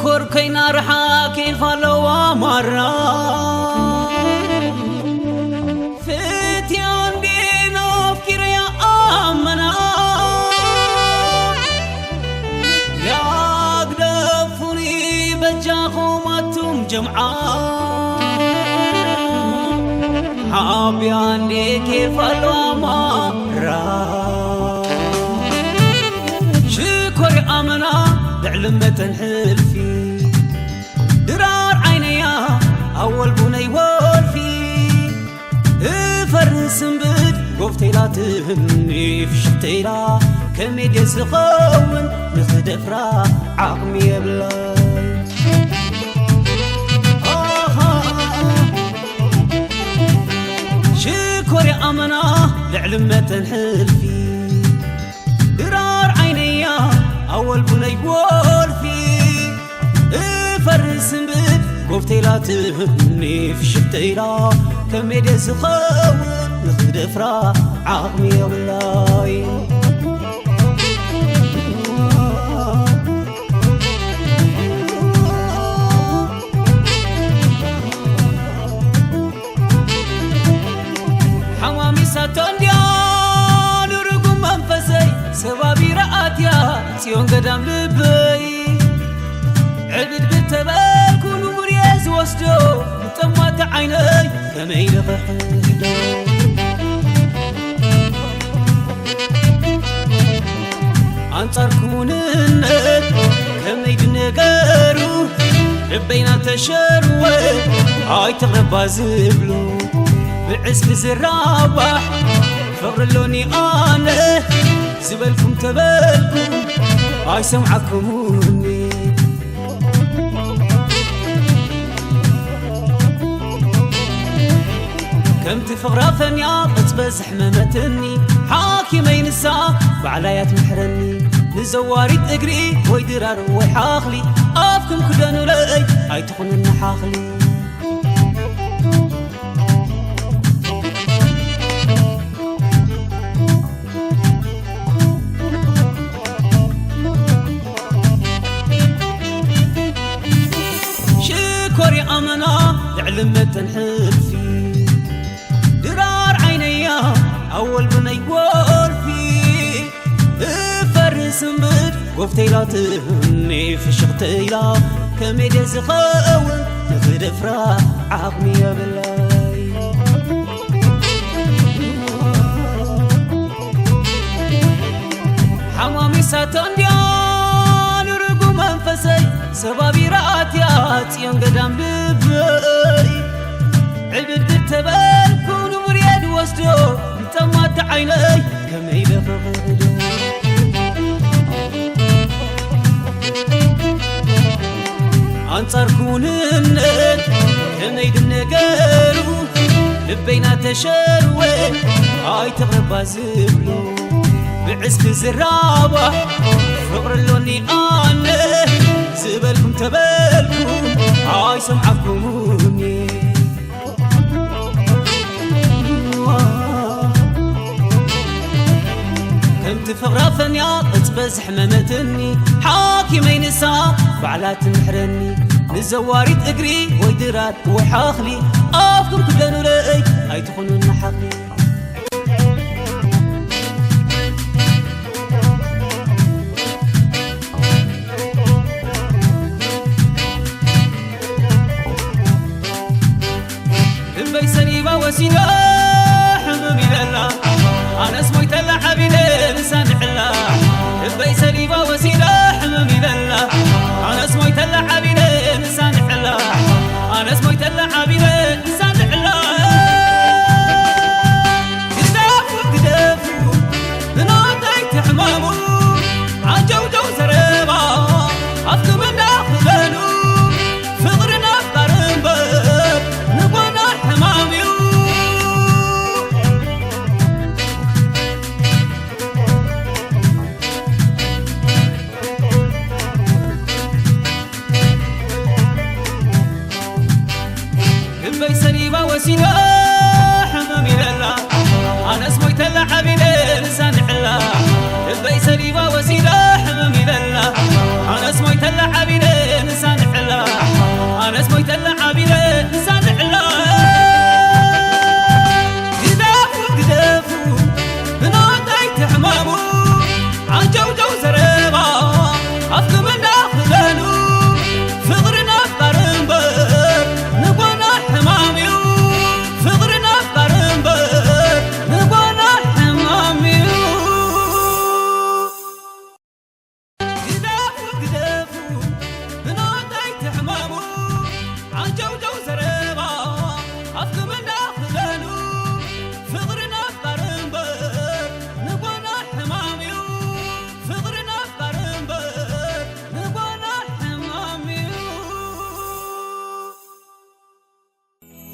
شكر كينا رحا كيف لو مرة فتيان دينا فكر يا آمنا يا قدفوني بجاخوماتهم جمعا حابيان دي كيف لو مرة شكر آمنا بعلمة حلفي درار عينيا أول بني والفي فرس بد قفتي لا تهني في شتيلا كميد يسخون نخدفرا عقمي بلاي شكر يا أمنا بعلمة حلفي درار عينيا أول بني والفي فرس بد قفتي لا تهني في شتيلا كميد يسخون نخدفرا عقمي بلاي حمامي ساتون ديان رقم منفسي سبابي رأتيا سيون قدام لبي عبد بالتباك ونمر يزوستو متمات عيني كميل بحدو أنصركون النت كميد نقارو ربينا تشروي هاي تغرب زبلو بعزف الرابح فغر اللوني أنا زبلكم تبالكم هاي سمعكموني كم تفغرا فنيا بس حمامتني حاكمين الساعة بعلايات محرني نزواري تقري ويدرار ويحاخلي أفكم كدانو لاي هاي تخون النحاخلي شكر يا أمنا لعلمة حلفي درار عينيا أول بني والفي فرس بد قفتي لا تهني في شغتيلا كميد يسخون نخدفرا عقمي يا بلاي حمامي ساتون ديان رقم منفسي سبابي رأتيا تيان قدام لبي عبد بالتبال كونوا مريد وسدو متمات عيني كميل بغدو أنصركون النت كميد النقارو لبينا تشروي هاي تغرب زبلو بعزف الرابح فقر اللوني أنا زبلكم تبالكم هاي سمعكموني كم تفغرا فنيا بس حمامتني حاكمين الساعة بعلات محرني نزواري تقري ويدرات ويحاخلي أفكم كدانو لاي هاي تخونوا النحاخلي بيسني وسيلة حمامي لله أنا اسمي تلا حبيبي لسان حلا بيسني وسيلة حمامي لله أنا اسمي تلا حبيبي لسان حلا أنا اسمي تلا حبيبي